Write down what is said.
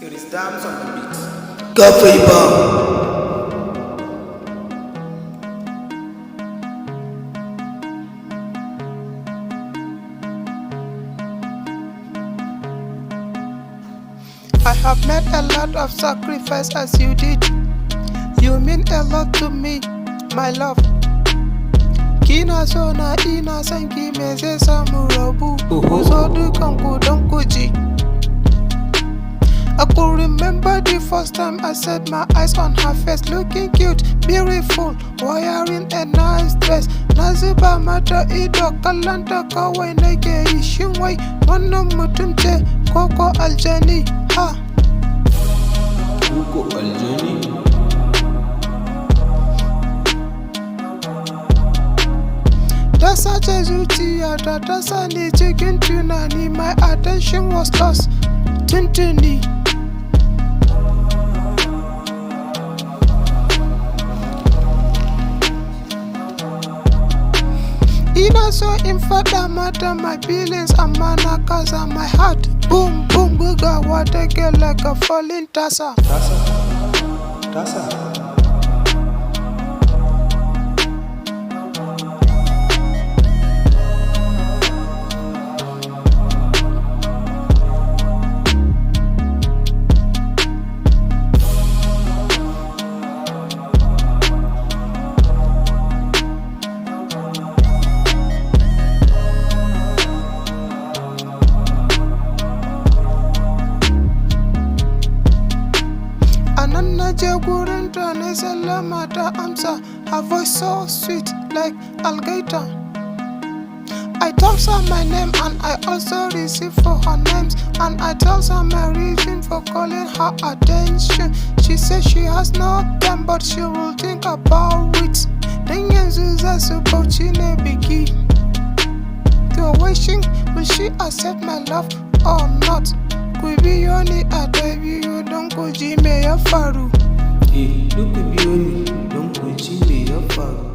It is Dams on the beat. Gafaiba. I have made a lot of sacrifice as you did. You mean a lot to me, my love. Kina so na ina san ki me zai samu rabu. Ku zo dukan ku don ku ji. I could remember the first time I set my eyes on her face, looking cute, beautiful, wearing a nice dress. Na zuba mata ido kallanta kawai nake yi, shin wai wannan mutum ce koko aljani ha? Koko aljani? Ta sace zuciyata ta sani cikin tunani, my attention was lost tuntuni. Ina so in faɗa mata my feelings amma na kasa, my heart boom boom bugawa take like a falling tasa. Tasa. Anan naje gurin ta na sallama ta amsa, her voice so sweet like alligator. I told her my name and I also received for her names, and I told her my reason for calling her attention. She said she has no time but she will think about it. Dan yanzu za su bauchi ne biki. To wishing, will she accept my love or not? Ku biyo ni a ta biyu don ku ji me ya faru. Duk ku biyo ni don ku ji me ya faru.